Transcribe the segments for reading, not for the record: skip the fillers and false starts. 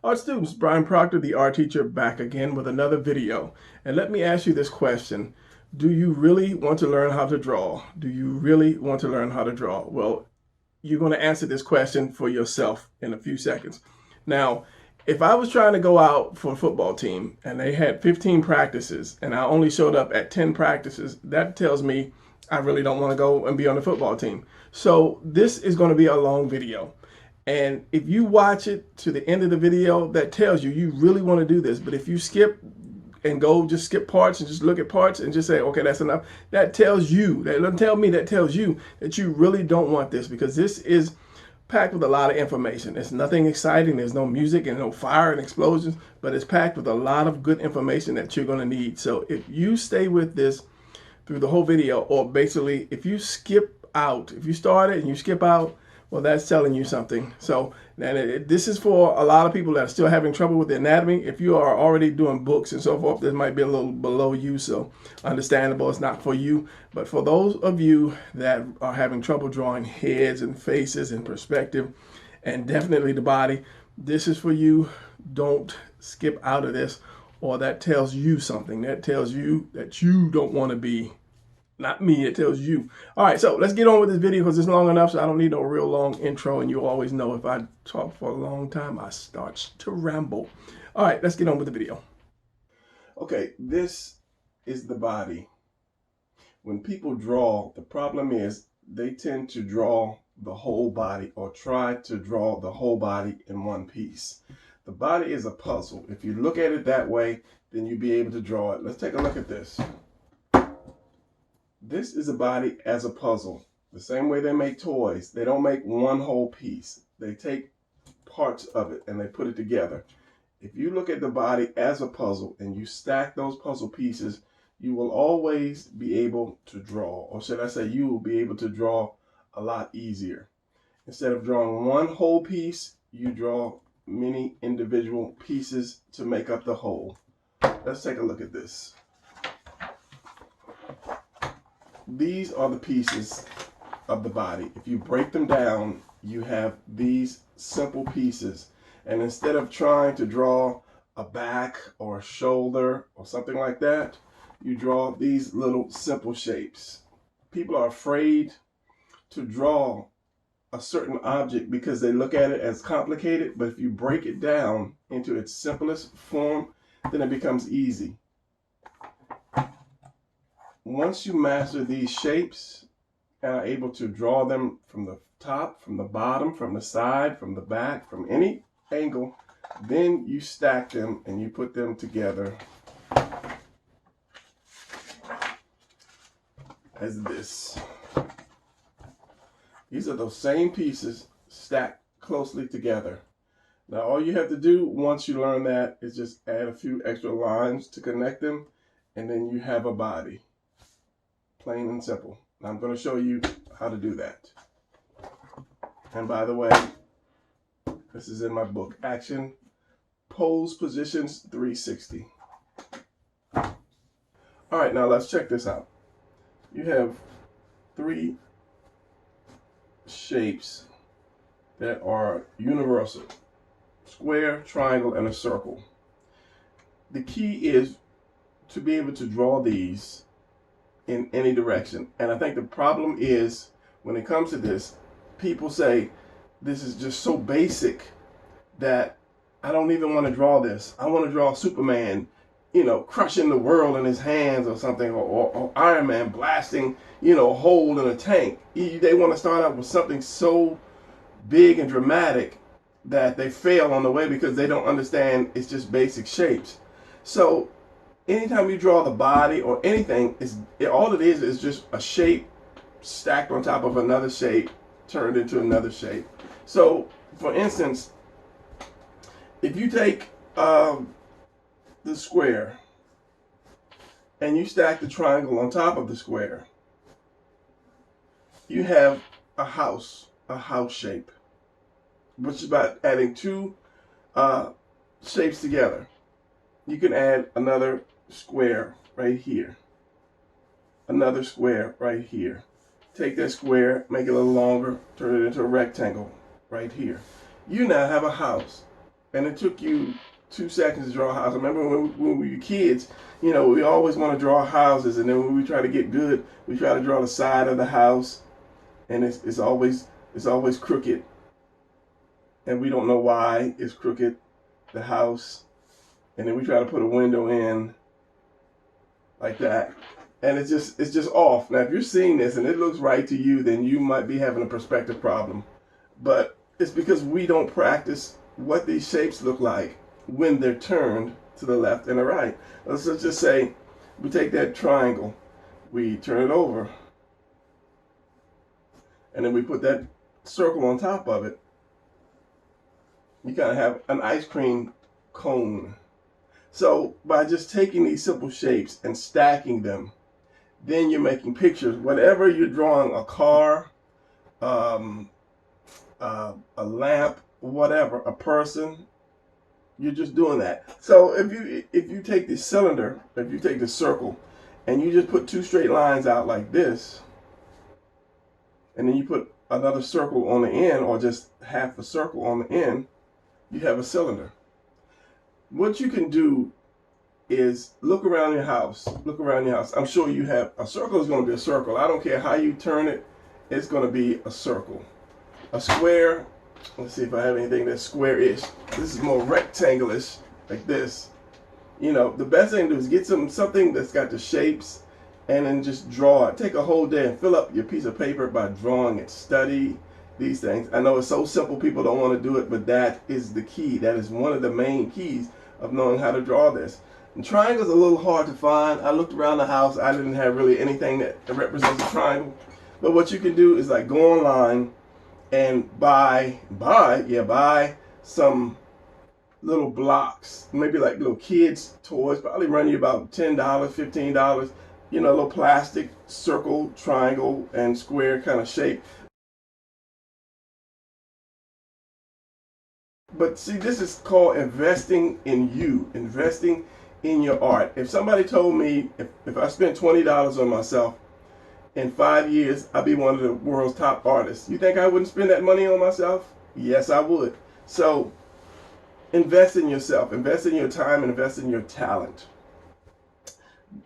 Art students, Brian Proctor, the art teacher, back again with another video. And let me ask you this question. Do you really want to learn how to draw? Do you really want to learn how to draw? Well, you're going to answer this question for yourself in a few seconds. Now, if I was trying to go out for a football team and they had 15 practices and I only showed up at 10 practices, that tells me I really don't want to go and be on the football team. So this is going to be a long video. And if you watch it to the end of the video, that tells you you really want to do this. But if you skip and go just skip parts and just look at parts and just say, okay, that's enough, that tells you, that doesn't tell me, that tells you that you really don't want this, because this is packed with a lot of information. It's nothing exciting. There's no music and no fire and explosions, but it's packed with a lot of good information that you're going to need. So if you stay with this through the whole video, or basically if you skip out, if you start it and you skip out, well, that's telling you something. So this is for a lot of people that are still having trouble with the anatomy. If you are already doing books and so forth, this might be a little below you, so understandable, it's not for you. But for those of you that are having trouble drawing heads and faces and perspective, and definitely the body, this is for you. Don't skip out of this, or that tells you something. That tells you that you don't want to be, not me, it tells you. All right, so let's get on with this video because it's long enough, so I don't need no real long intro, and you always know if I talk for a long time, I start to ramble. All right, let's get on with the video. Okay, this is the body. When people draw, the problem is they tend to draw the whole body, or try to draw the whole body in one piece. The body is a puzzle. If you look at it that way, then you'll be able to draw it. Let's take a look at this. This is a body as a puzzle. The same way they make toys. They don't make one whole piece. They take parts of it and they put it together. If you look at the body as a puzzle and you stack those puzzle pieces, you will always be able to draw. Or should I say, you will be able to draw a lot easier. Instead of drawing one whole piece, you draw many individual pieces to make up the whole. Let's take a look at this. These are the pieces of the body. If you break them down, you have these simple pieces. And instead of trying to draw a back or a shoulder or something like that, you draw these little simple shapes. People are afraid to draw a certain object because they look at it as complicated, but if you break it down into its simplest form, then it becomes easy. Once you master these shapes and are able to draw them from the top, from the bottom, from the side, from the back, from any angle, then you stack them and you put them together as this. These are those same pieces stacked closely together. Now all you have to do once you learn that is just add a few extra lines to connect them, and then you have a body. Plain and simple. Now I'm going to show you how to do that. And by the way, this is in my book, Action Pose Positions 360. All right, now let's check this out. You have three shapes that are universal: square, triangle, and a circle. The key is to be able to draw these in any direction. And I think the problem is, when it comes to this, people say this is just so basic that I don't even want to draw this. I want to draw Superman, crushing the world in his hands or something, or Iron Man blasting, a hole in a tank. They want to start out with something so big and dramatic that they fail on the way because they don't understand it's just basic shapes. So anytime you draw the body or anything, all it is just a shape stacked on top of another shape, turned into another shape. So, for instance, if you take the square and you stack the triangle on top of the square, you have a house shape, which is about adding two shapes together. You can add another square right here, another square right here. Take that square, make it a little longer, turn it into a rectangle right here. You now have a house. and it took you 2 seconds to draw a house. I remember when we were kids, you know, we always want to draw houses, and then when we try to get good, we try to draw the side of the house, and it's always crooked, and we don't know why it's crooked, the house, and then we try to put a window in like that, and it's just off. Now, if you're seeing this and it looks right to you, then you might be having a perspective problem, but it's because we don't practice what these shapes look like when they're turned to the left and the right. Let's just say we take that triangle, we turn it over, and then we put that circle on top of it. You kind of have an ice cream cone. So by just taking these simple shapes and stacking them, then you're making pictures. Whatever you're drawing, a car, a lamp, whatever, a person, you're just doing that. So if you take the cylinder, if you take the circle, and you just put 2 straight lines out like this, and then you put another circle on the end, or just half a circle on the end, you have a cylinder. What you can do is look around your house. Look around your house. I'm sure you have a circle. Is going to be a circle. I don't care how you turn it. It's going to be a circle. A square. Let's see if I have anything that's square-ish. This is more rectangle-ish, like this. You know, the best thing to do is get something that's got the shapes, and then just draw it. Take a whole day and fill up your piece of paper by drawing it. Study these things. I know it's so simple, people don't want to do it, but that is the key. That is one of the main keys of knowing how to draw this. And triangles are a little hard to find. I looked around the house. I didn't have really anything that represents a triangle. But what you can do is like go online and buy some little blocks, maybe like little kids' toys, probably run you about $10, $15, you know, a little plastic circle, triangle, and square kind of shape. But see, this is called investing in you, investing in your art. If somebody told me if I spent $20 on myself, in 5 years, I'd be one of the world's top artists, you think I wouldn't spend that money on myself? Yes, I would. So invest in yourself, invest in your time, and invest in your talent.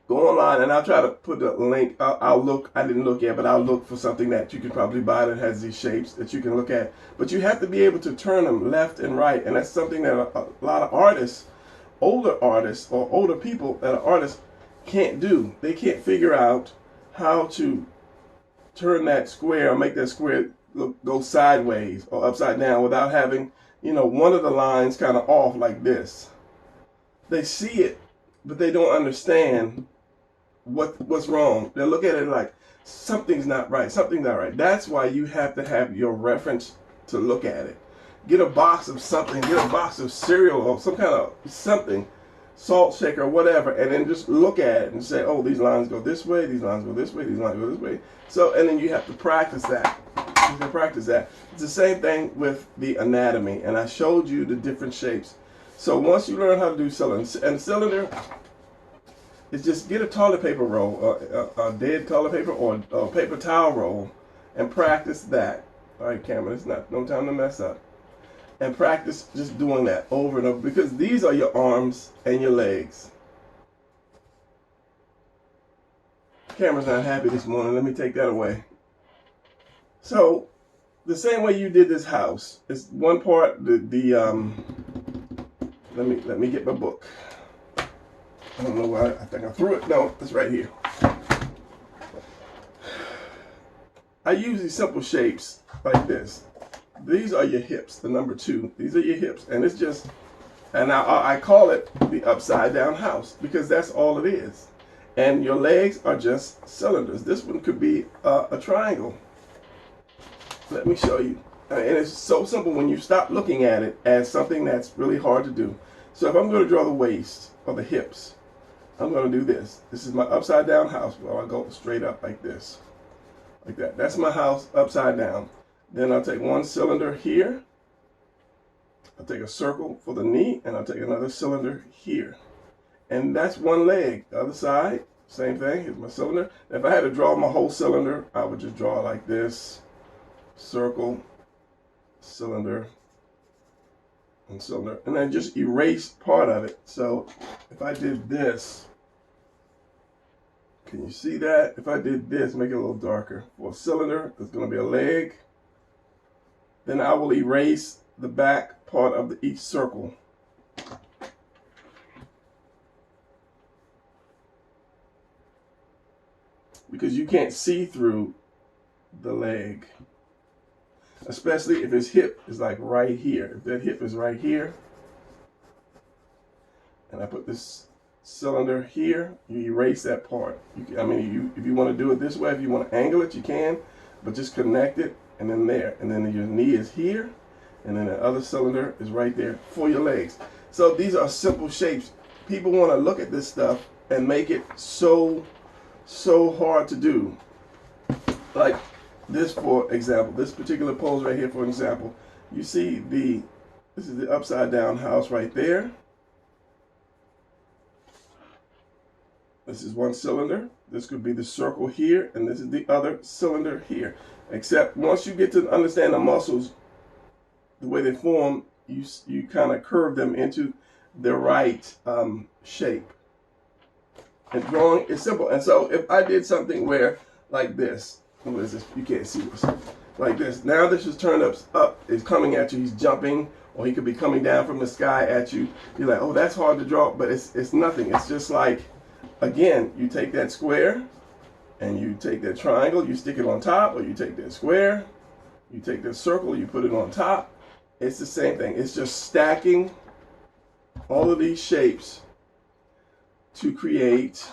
Go online, and I'll try to put the link. I'll look. I didn't look yet, but I'll look for something that you can probably buy that has these shapes that you can look at. But you have to be able to turn them left and right, and that's something that a lot of artists, older artists or older people that are artists, can't do. They can't figure out how to turn that square or make that square go sideways or upside down without having, you know, one of the lines kind of off like this. They see it, but they don't understand what's wrong. They look at it like something's not right, something's not right. That's why you have to have your reference to look at it. Get a box of something, get a box of cereal or some kind of something, salt shaker or whatever, and then just look at it and say, oh, these lines go this way, these lines go this way, these lines go this way. So, and then you have to practice that. You can practice that. It's the same thing with the anatomy, and I showed you the different shapes. So once you learn how to do cylinder, and cylinder is just get a toilet paper roll, a dead toilet paper or a paper towel roll, and practice that. All right, camera, it's no time to mess up. And practice just doing that over and over, because these are your arms and your legs. Camera's not happy this morning. Let me take that away. So the same way you did this house, it's one part let me get my book. I don't know why. I think I threw it. No, it's right here. I use these simple shapes like this. These are your hips, the number 2. These are your hips, and it's just, and I call it the upside down house because that's all it is. And your legs are just cylinders. This one could be a triangle. Let me show you. And it's so simple when you stop looking at it as something that's really hard to do. So if I'm going to draw the waist or the hips, I'm going to do this. This is my upside down house. Well, I go straight up like this, like that. That's my house upside down. Then I'll take one cylinder here. I'll take a circle for the knee, and I'll take another cylinder here. And that's one leg. The other side, same thing. Here's my cylinder. If I had to draw my whole cylinder, I would just draw like this. Circle, cylinder, and cylinder, and then just erase part of it. So if I did this, can you see that? If I did this, make it a little darker. For a cylinder, there's going to be a leg. Then I will erase the back part of each circle. Because you can't see through the leg. Especially if his hip is like right here. If that hip is right here, and I put this cylinder here, you erase that part. If you want to do it this way, if you want to angle it, you can, but just connect it, and then there. And then your knee is here, and then the other cylinder is right there for your legs. So these are simple shapes. People want to look at this stuff and make it so hard to do. Like this, for example, this particular pose right here, for example, you see this is the upside down house right there. This is one cylinder. This could be the circle here, and this is the other cylinder here. Except once you get to understand the muscles, the way they form, you kind of curve them into the right shape. And drawing is simple. And so if I did something where, like this, what is this? You can't see this. Like this. Now this is turned up, is coming at you. He's jumping, or he could be coming down from the sky at you. You're like, oh, that's hard to draw, but it's nothing. It's just like, again, you take that square, and you take that triangle, you stick it on top, or you take that square, you take that circle, you put it on top. It's the same thing. It's just stacking all of these shapes to create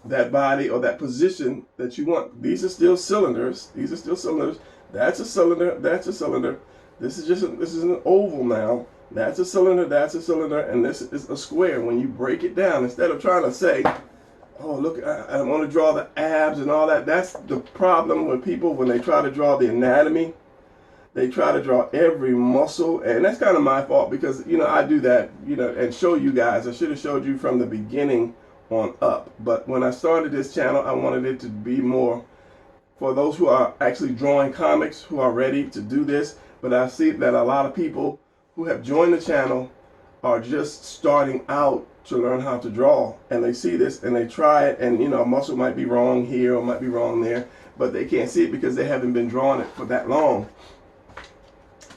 that body or that position that you want. These are still cylinders. These are still cylinders. That's a cylinder. That's a cylinder. This is an oval now. That's a cylinder. That's a cylinder. And this is a square. When you break it down, instead of trying to say, oh, look, I want to draw the abs and all that. That's the problem with people when they try to draw the anatomy. They try to draw every muscle, and that's kind of my fault because, I do that, and show you guys. I should have showed you from the beginning on up. But when I started this channel, I wanted it to be more for those who are actually drawing comics, who are ready to do this. But I see that a lot of people who have joined the channel are just starting out to learn how to draw, and they see this and they try it, and a muscle might be wrong here or might be wrong there, but they can't see it because they haven't been drawing it for that long.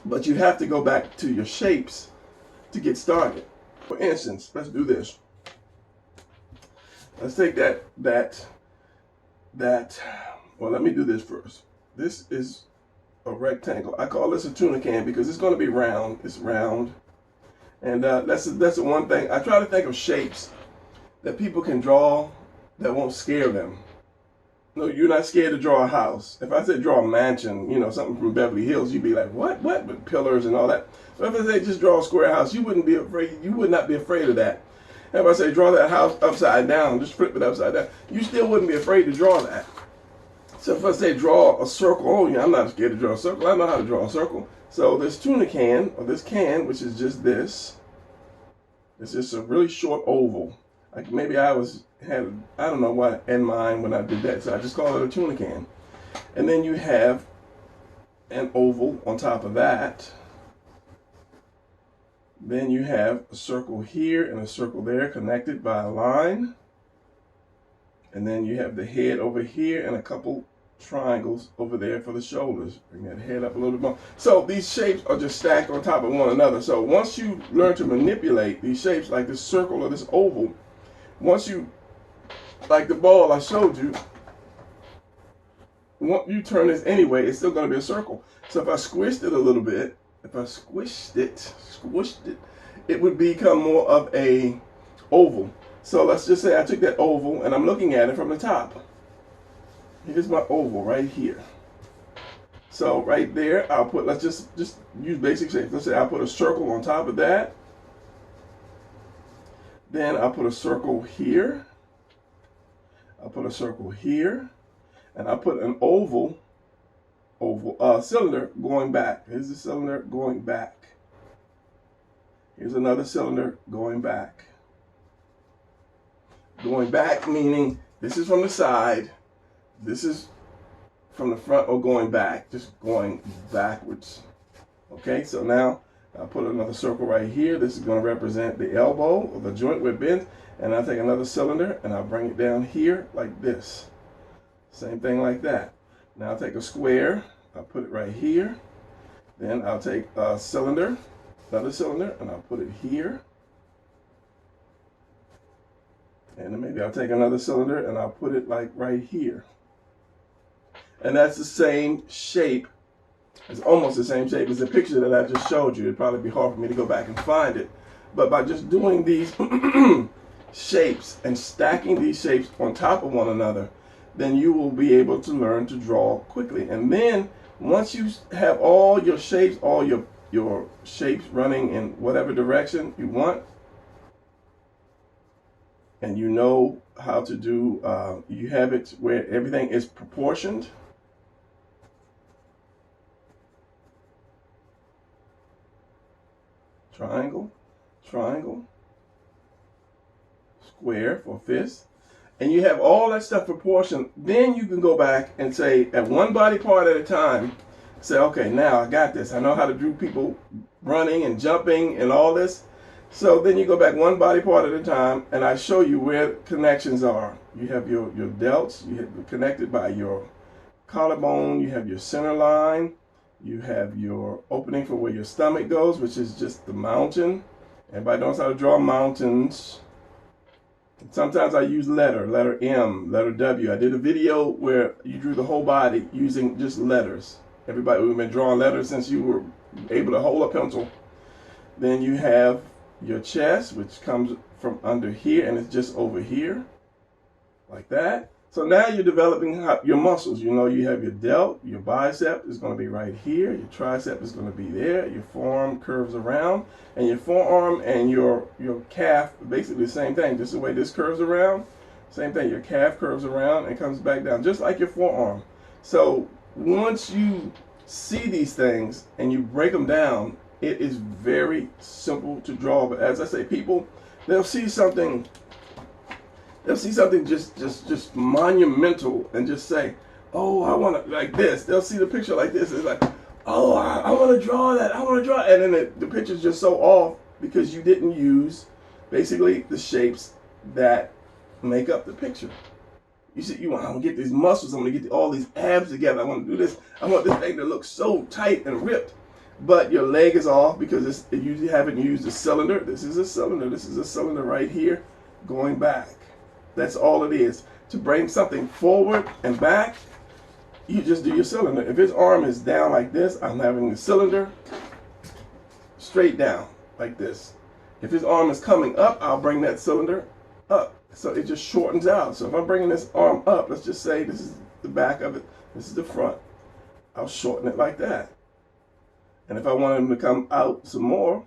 But you have to go back to your shapes to get started. For instance, let's do this. Let's take that, well, let me do this first. This is a rectangle. I call this a tuna can because it's going to be round. It's round. And that's the one thing. I try to think of shapes that people can draw that won't scare them. No, you're not scared to draw a house. If I said draw a mansion, something from Beverly Hills, you'd be like, what? With pillars and all that. So if I say just draw a square house, you wouldn't be afraid. You would not be afraid of that. And if I say draw that house upside down, just flip it upside down, you still wouldn't be afraid to draw that. So if I say draw a circle, oh yeah, I'm not scared to draw a circle. I know how to draw a circle. So this tuna can, or this can, which is just this, it's just a really short oval. Like maybe I don't know what in mind when I did that, so I just call it a tuna can. And then you have an oval on top of that. Then you have a circle here and a circle there connected by a line. And then you have the head over here and a couple triangles over there for the shoulders. Bring that head up a little bit more. So these shapes are just stacked on top of one another. So once you learn to manipulate these shapes like this circle or this oval, once you, like the ball I showed you, once you turn this anyway, it's still going to be a circle. So if I squished it a little bit, if I squished it, it would become more of a oval. So let's just say I took that oval and I'm looking at it from the top. Here's my oval right here. So right there, I'll put, let's just use basic shapes. Let's say I'll put a circle on top of that. Then I'll put a circle here. I'll put a circle here. And I'll put an oval cylinder going back. Here's the cylinder going back. Here's another cylinder going back. Going back meaning this is from the side, this is from the front, or going back, just going backwards. Okay, so now I'll put another circle right here. This is going to represent the elbow or the joint we're bent. And I'll take another cylinder and I'll bring it down here like this. Same thing like that. Now I'll take a square, I'll put it right here. Then I'll take a cylinder, another cylinder, and I'll put it here. And then maybe I'll take another cylinder and I'll put it like right here. And that's the same shape. It's almost the same shape as the picture that I just showed you. It'd probably be hard for me to go back and find it. But by just doing these shapes and stacking these shapes on top of one another, then you will be able to learn to draw quickly. And then once you have all your shapes, all your shapes running in whatever direction you want, and you know how to do, you have it where everything is proportioned. Triangle, triangle, square for fist, and you have all that stuff proportioned, then you can go back and say, at one body part at a time, say, okay, now I got this. I know how to do people running and jumping and all this. So then you go back one body part at a time, and I show you where connections are. You have your delts, you have connected by your collarbone, you have your center line, you have your opening for where your stomach goes, which is just the mountain. Everybody knows how to draw mountains. Sometimes I use letter M, letter W. I did a video where you drew the whole body using just letters. Everybody, we've been drawing letters since you were able to hold a pencil. Then you have your chest, which comes from under here, and it's just over here, like that. So now you're developing your muscles. You know, you have your delt, your bicep is going to be right here, your tricep is going to be there, your forearm curves around, and your forearm and your calf, basically the same thing. Just the way this curves around, same thing. Your calf curves around and comes back down, just like your forearm. So once you see these things and you break them down, it is very simple to draw. But as I say, people, they'll see something just monumental and just say, oh, I want to, like this. They'll see the picture like this. It's like, oh, I want to draw that. I want to draw it. And then the picture's just so off because you didn't use basically the shapes that make up the picture. You see, I want to get these muscles. I'm going to get all these abs together. I want to do this. I want this thing to look so tight and ripped. But your leg is off because you haven't used a cylinder. This is a cylinder. This is a cylinder right here going back. That's all it is. To bring something forward and back, you just do your cylinder. If his arm is down like this, I'm having the cylinder straight down like this. If his arm is coming up, I'll bring that cylinder up. So it just shortens out. So if I'm bringing this arm up, let's just say this is the back of it, this is the front. I'll shorten it like that. And if I want him to come out some more,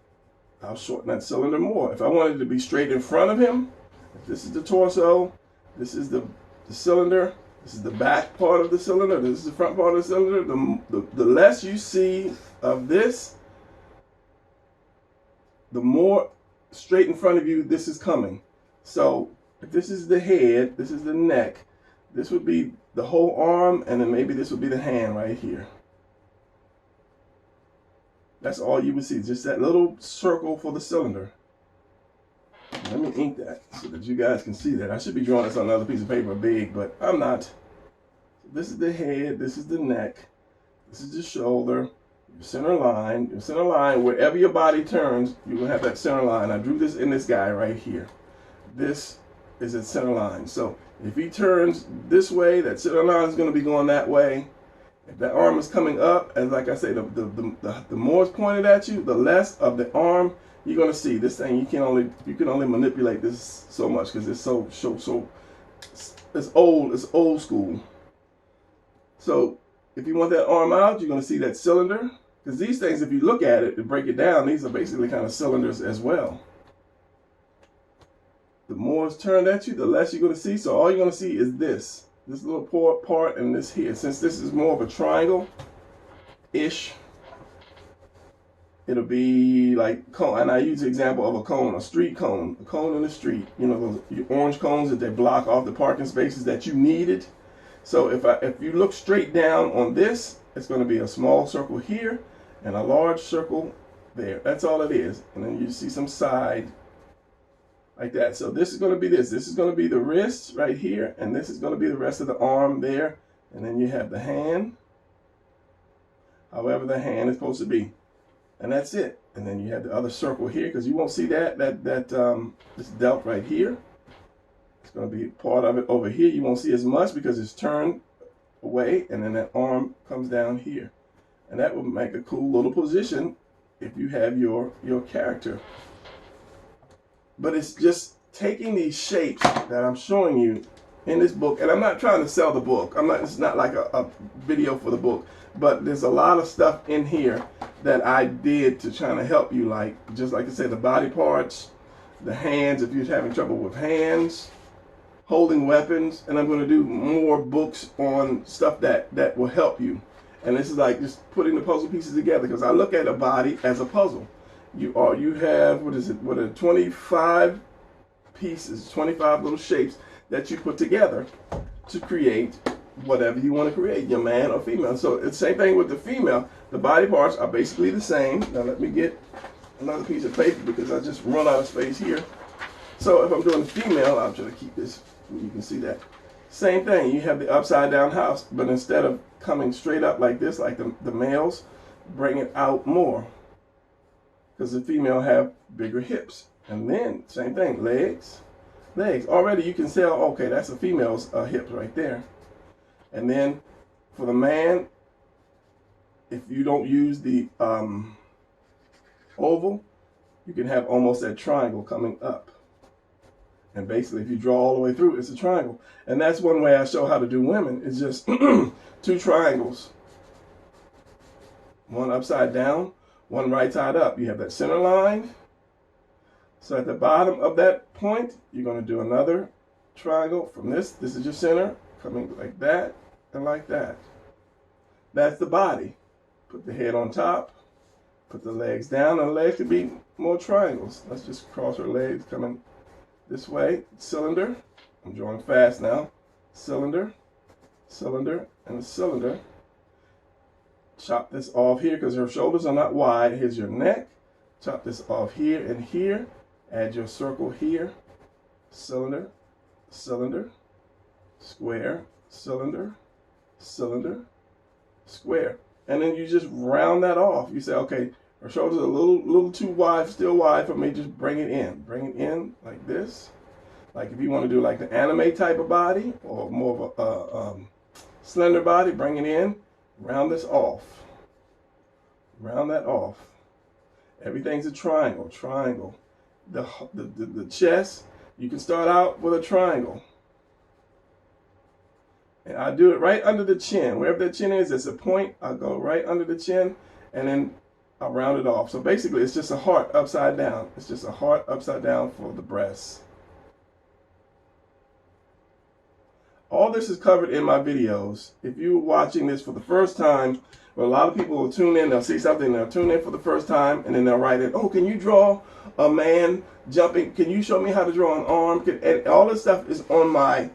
I'll shorten that cylinder more. If I wanted it to be straight in front of him, if this is the torso, this is the cylinder, this is the back part of the cylinder, this is the front part of the cylinder, the less you see of this, the more straight in front of you this is coming. So if this is the head, this is the neck, this would be the whole arm, and then maybe this would be the hand right here. That's all you would see, just that little circle for the cylinder. Let me ink that so that you guys can see that. I should be drawing this on another piece of paper big, but I'm not. This is the head, this is the neck, this is the shoulder, your center line. Your center line, wherever your body turns, you will have that center line. I drew this in this guy right here. This is its center line. So if he turns this way, that center line is going to be going that way. If that arm is coming up, and like I say, the more it's pointed at you, the less of the arm you're going to see. This thing, you can only manipulate this so much because it's so it's old school. So if you want that arm out, you're going to see that cylinder, because these things, if you look at it and break it down, these are basically kind of cylinders as well. The more it's turned at you, the less you're going to see. So all you're going to see is this little part and this here. Since this is more of a triangle-ish, it'll be like cone. And I use the example of a cone, a street cone, a cone in the street. You know, those orange cones that they block off the parking spaces that you needed. So if you look straight down on this, it's going to be a small circle here and a large circle there. That's all it is. And then you see some side like that. So this is going to be this. This is going to be the wrist right here, and this is going to be the rest of the arm there. And then you have the hand, however the hand is supposed to be. And that's it. And then you have the other circle here, because you won't see this delt right here. It's going to be part of it over here. You won't see as much because it's turned away, and then that arm comes down here. And that will make a cool little position if you have your character. But it's just taking these shapes that I'm showing you in this book, and I'm not trying to sell the book. It's not like a video for the book, but there's a lot of stuff in here that I did to try to help you, like, just like I said, the body parts, the hands, if you're having trouble with hands, holding weapons, and I'm going to do more books on stuff that will help you. And this is like just putting the puzzle pieces together, because I look at a body as a puzzle. You have, what are 25 pieces, 25 little shapes that you put together to create whatever you want to create, your man or female. So it's the same thing with the female. The body parts are basically the same. Now let me get another piece of paper because I just run out of space here. So if I'm doing the female, I'm trying to keep this, you can see that. Same thing, you have the upside down house, but instead of coming straight up like this, like the males, bring it out more, because the female have bigger hips. And then same thing, legs. Already you can tell, okay, that's a female's hips right there. And then for the man, if you don't use the oval, you can have almost that triangle coming up. And basically, if you draw all the way through, it's a triangle. And that's one way I show how to do women. It's just 2 triangles. One upside down, one right side up. You have that center line. So at the bottom of that point, you're going to do another triangle from this. This is your center, coming like that and like that. That's the body. Put the head on top. Put the legs down. And the legs could be more triangles. Let's just cross her legs coming this way. Cylinder. I'm drawing fast now. Cylinder, cylinder, and a cylinder. Chop this off here because her shoulders are not wide. Here's your neck. Chop this off here and here. Add your circle here. Cylinder, cylinder, square, cylinder, cylinder, square. And then you just round that off. You say, okay, her shoulders are a little too wide, still wide for me. Just bring it in. Bring it in like this. Like if you want to do like the anime type of body or more of a slender body, bring it in. Round this off. Round that off. Everything's a triangle. Triangle. The chest, you can start out with a triangle. And I do it right under the chin. Wherever the chin is, it's a point. I'll go right under the chin and then I'll round it off. So basically, it's just a heart upside down. It's just a heart upside down for the breasts. All this is covered in my videos. If you're watching this for the first time, well, a lot of people will tune in, they'll see something, they'll tune in for the first time, and then they'll write in, oh, can you draw a man jumping? Can you show me how to draw an arm? And all this stuff is on my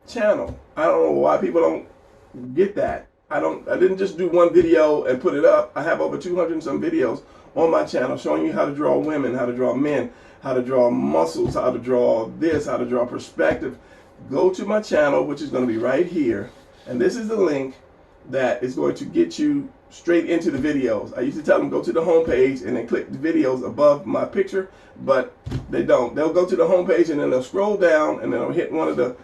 channel. I don't know why people don't get that. I didn't just do one video and put it up. I have over 200 and some videos on my channel showing you how to draw women, how to draw men, how to draw muscles, how to draw this, how to draw perspective. Go to my channel, which is going to be right here, and this is the link that is going to get you straight into the videos. I used to tell them go to the home page and then click the videos above my picture, but they don't. They'll go to the home page and then they'll scroll down and then they'll hit one of the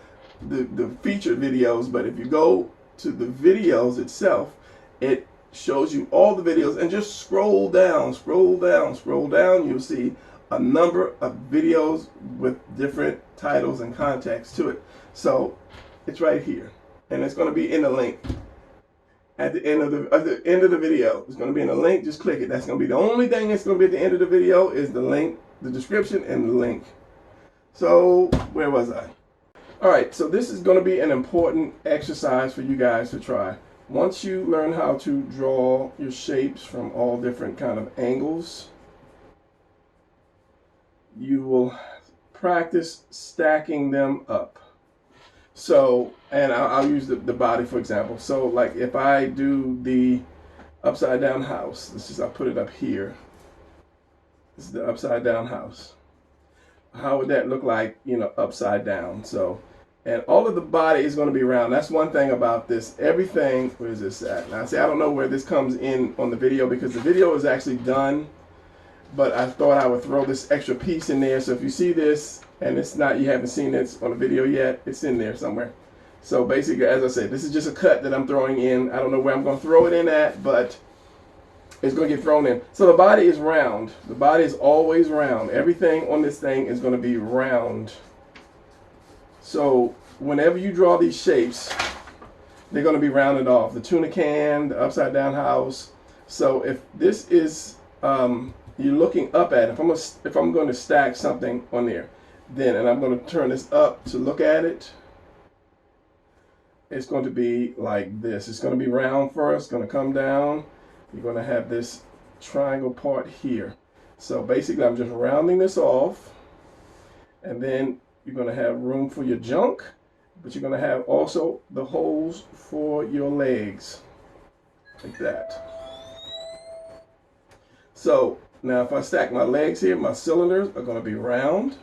featured videos. But if you go to the videos itself, it shows you all the videos, and just scroll down, scroll down, scroll down. You'll see a number of videos with different titles and context to it. So it's right here, and it's going to be in the link at the end of the video. It's going to be in the link. Just click it. That's going to be the only thing that's going to be at the end of the video is the link, the description, and the link. So where was I? All right. So this is going to be an important exercise for you guys to try. Once you learn how to draw your shapes from all different kind of angles, you will practice stacking them up. So, and I'll use the body for example. So like if I do the upside down house. I'll put it up here. This is the upside down house. How would that look like, upside down? So, and all of the body is going to be round. That's one thing about this. Everything, where is this at? Now, see, I don't know where this comes in on the video because the video is actually done, but I thought I would throw this extra piece in there. So if you see this and it's not, you haven't seen this on the video yet, it's in there somewhere. So basically, as I said, this is just a cut that I'm throwing in. I don't know where I'm going to throw it in at, but it's going to get thrown in. So the body is round. The body is always round. Everything on this thing is going to be round. So whenever you draw these shapes, they're going to be rounded off. The tuna can, the upside down house. So if this is, you're looking up at it, if I'm going to stack something on there, then, and I'm going to turn this up to look at it, it's going to be like this. It's going to be round first, going to come down. You're going to have this triangle part here. So basically I'm just rounding this off, and then you're going to have room for your junk, but you're going to have also the holes for your legs, like that. So now if I stack my legs here, my cylinders are going to be round,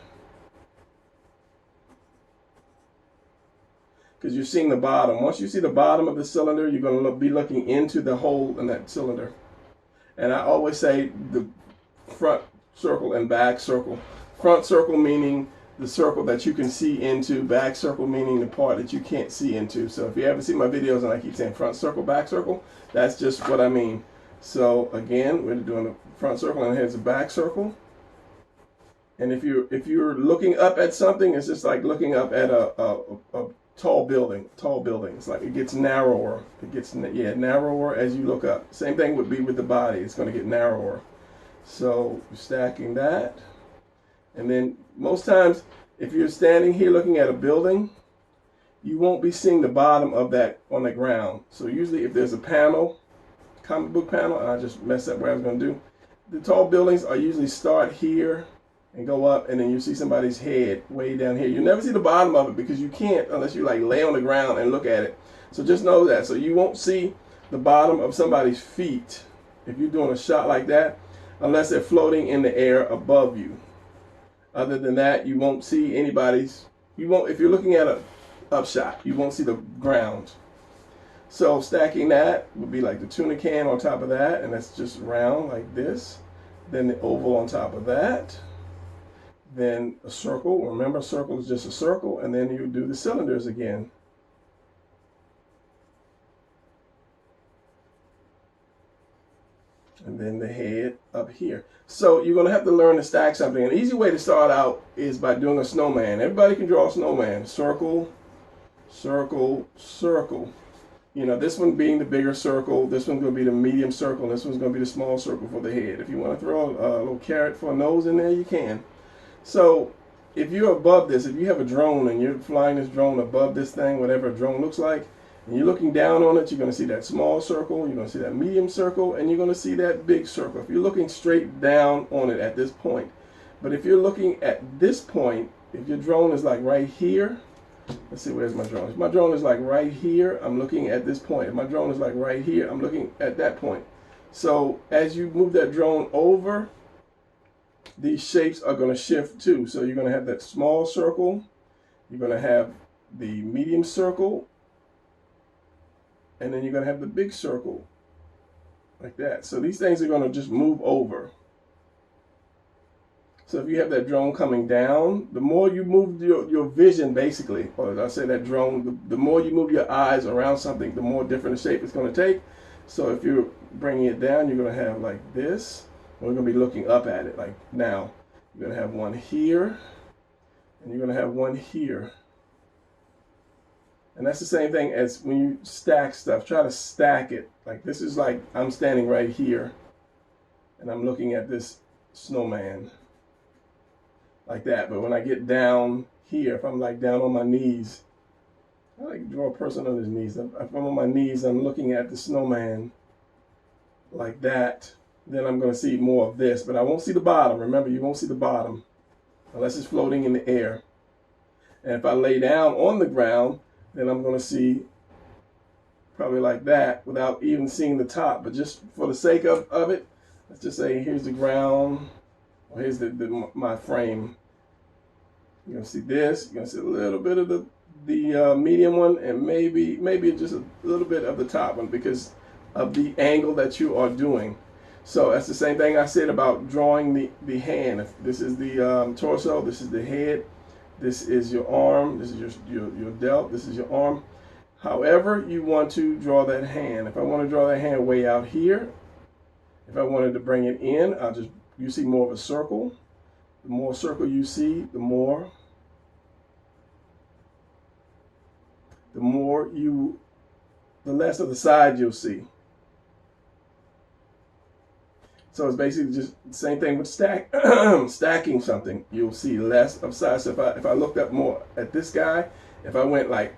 because you're seeing the bottom. Once you see the bottom of the cylinder, you're going to be looking into the hole in that cylinder. And I always say the front circle and back circle. Front circle meaning the circle that you can see into, back circle meaning the part that you can't see into. So if you ever see my videos and I keep saying front circle, back circle, that's just what I mean. So again, we're doing the front circle and here's the back circle. And if you're looking up at something, it's just like looking up at a tall building. It's like it gets narrower. It gets narrower as you look up. Same thing would be with the body. It's going to get narrower. So you're stacking that, and then most times if you're standing here looking at a building, you won't be seeing the bottom of that on the ground. So usually if there's a panel, comic book panel, and I just messed up what I was going to do. The tall buildings are usually start here and go up, and then you see somebody's head way down here. You never see the bottom of it because you can't unless you like lay on the ground and look at it. So just know that. So you won't see the bottom of somebody's feet if you're doing a shot like that unless they're floating in the air above you. Other than that, you won't see anybody's, if you're looking at a up shot, you won't see the ground. So stacking that would be like the tuna can on top of that, and that's just round like this. Then the oval on top of that. Then a circle. Remember, a circle is just a circle, and then you do the cylinders again. And then the head up here. So you're going to have to learn to stack something. An easy way to start out is by doing a snowman. Everybody can draw a snowman. Circle, circle, circle. You know, this one being the bigger circle, this one's going to be the medium circle, and this one's going to be the small circle for the head. If you want to throw a little carrot for a nose in there, you can. So if you're above this, if you have a drone and you're flying this drone above this thing, whatever a drone looks like, and you're looking down on it, you're going to see that small circle, you're going to see that medium circle, and you're going to see that big circle. If you're looking straight down on it at this point. But if you're looking at this point, if your drone is like right here, let's see, where's my drone? If my drone is like right here, I'm looking at this point. If my drone is like right here, I'm looking at that point. So as you move that drone over, these shapes are going to shift too. So you're going to have that small circle, you're going to have the medium circle, and then you're going to have the big circle, like that. So these things are going to just move over. So if you have that drone coming down, the more you move your vision, basically, or as I say that drone, the more you move your eyes around something, the more different the shape it's going to take. So if you're bringing it down, you're going to have like this. We're going to be looking up at it like now. You're going to have one here, and you're going to have one here. And that's the same thing as when you stack stuff. Try to stack it. Like this is like I'm standing right here, and I'm looking at this snowman. Like that. But when I get down here, if I'm like down on my knees, I like to draw a person on his knees. If I'm on my knees, I'm looking at the snowman like that. Then I'm going to see more of this, but I won't see the bottom. Remember, you won't see the bottom unless it's floating in the air. And if I lay down on the ground, then I'm going to see probably like that without even seeing the top. But just for the sake of it, let's just say here's the ground, or here's my frame. You're gonna see this. You're gonna see a little bit of the medium one, and maybe just a little bit of the top one because of the angle that you are doing. So that's the same thing I said about drawing the hand. If this is the torso, this is the head, this is your arm, this is your delt, this is your arm. However you want to draw that hand. If I want to draw that hand way out here, if I wanted to bring it in, you see more of a circle. The more circle you see, the less of the side you'll see. So it's basically just the same thing with stacking something. You'll see less of side. So if I looked up more at this guy, if I went like,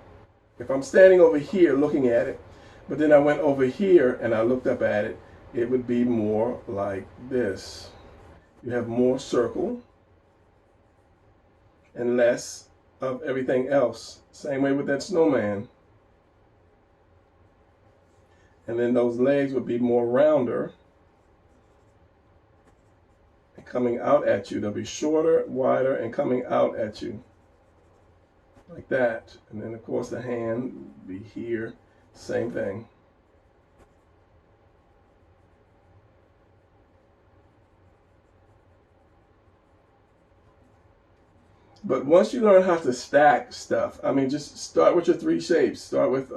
if I'm standing over here looking at it, but then I went over here and I looked up at it, it would be more like this. You have more circle and less of everything else. Same way with that snowman. And then those legs would be more rounder and coming out at you. They'll be shorter, wider, and coming out at you. Like that. And then of course the hand would be here. Same thing. But once you learn how to stack stuff, I mean, just start with your three shapes. Start with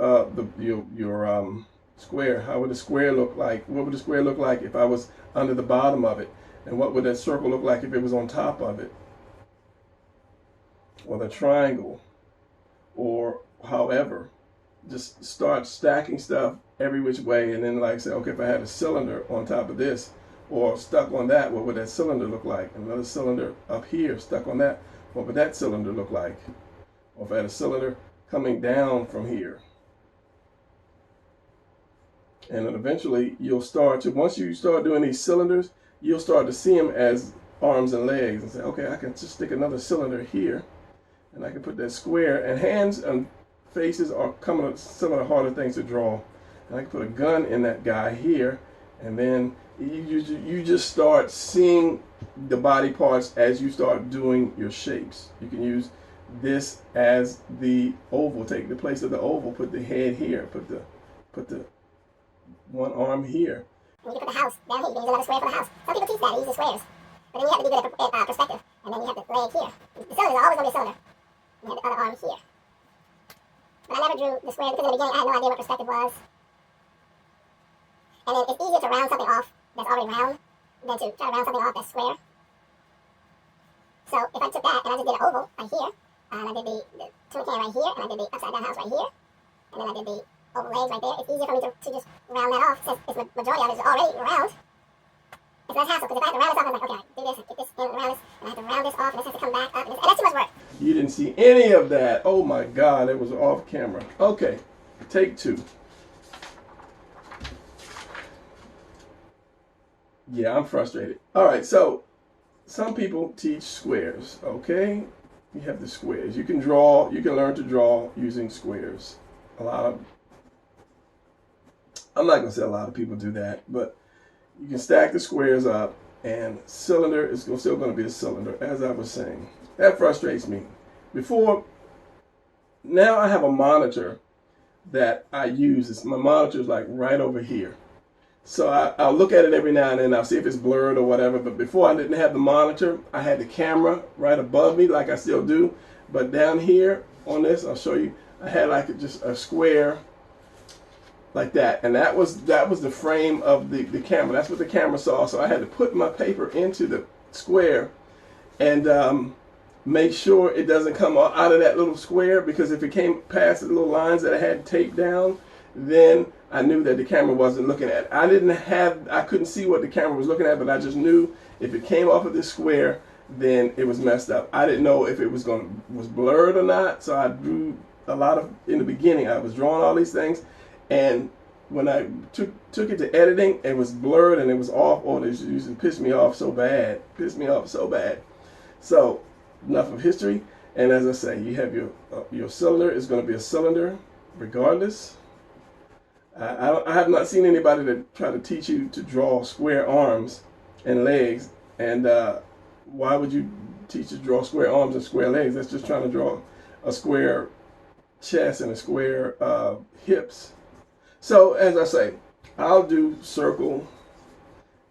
your square. How would the square look like? What would the square look like if I was under the bottom of it? And what would that circle look like if it was on top of it? Or the triangle, or however. Just start stacking stuff every which way, and then like say, okay, if I had a cylinder on top of this, or stuck on that, what would that cylinder look like? Another cylinder up here, stuck on that. What would that cylinder look like? Or if I had a cylinder coming down from here. And then eventually you'll start to, once you start doing these cylinders, you'll start to see them as arms and legs and say, okay, I can just stick another cylinder here and I can put that square. And hands and faces are some of the harder things to draw. And I can put a gun in that guy here, and then you just start seeing the body parts as you start doing your shapes. You can use this as the oval. Take the place of the oval, put the head here, put the one arm here. And you can put the house down here. You can use another square for the house. Some people teach that, they use the squares. But then you have to be good at perspective. And then you have the leg here. The cylinder is always going to be a cylinder. You have the other arm here. But I never drew the square because in the beginning I had no idea what perspective was. And then it's easier to round something off that's already round than to try to round something off that's square. So if I took that and I just did an oval right here, and I did the tuna can right here, and I did the upside down house right here, and then I did the oval legs right there, it's easier for me to just round that off since the majority of it is already round. It's less hassle because if I have to round this off, I'm like, okay, I do this, I get this in around this, and I have to round this off, and this has to come back up, and that's too much work. You didn't see any of that. Oh my God, it was off camera. Okay, take two. Yeah, I'm frustrated. All right, so some people teach squares, okay? You have the squares. You can draw, you can learn to draw using squares. I'm not gonna say a lot of people do that, but you can stack the squares up, and cylinder is still gonna be a cylinder, as I was saying. That frustrates me. Now I have a monitor that I use. My monitor is like right over here. So I'll look at it every now and then. I'll see if it's blurred or whatever. But before I didn't have the monitor, I had the camera right above me like I still do. But down here on this, I'll show you, I had like just a square like that. And that was the frame of the camera. That's what the camera saw. So I had to put my paper into the square and make sure it doesn't come out of that little square, because if it came past the little lines that I had taped down, then I knew that the camera wasn't looking at it. I couldn't see what the camera was looking at, but I just knew if it came off of this square, then it was messed up. I didn't know if it was blurred or not, so I drew a lot of, in the beginning, I was drawing all these things, and when I took it to editing, it was blurred and it was off. Oh, this used to piss me off so bad. So, enough of history. And as I say, you have your cylinder is going to be a cylinder regardless I have not seen anybody that try to teach you to draw square arms and legs. And why would you teach to draw square arms and square legs? That's just trying to draw a square chest and a square hips. So as I say, I'll do circle,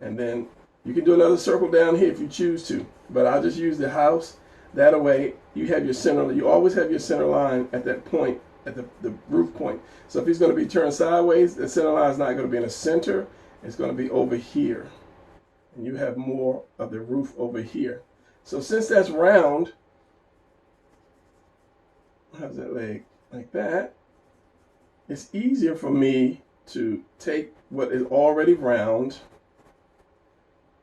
and then you can do another circle down here if you choose to. But I'll just use the house. That way you have your center. You always have your center line at that point, at the roof point. So if he's going to be turned sideways, the center line is not going to be in the center. It's going to be over here. And you have more of the roof over here. So since that's round, how's that leg? Like that. It's easier for me to take what is already round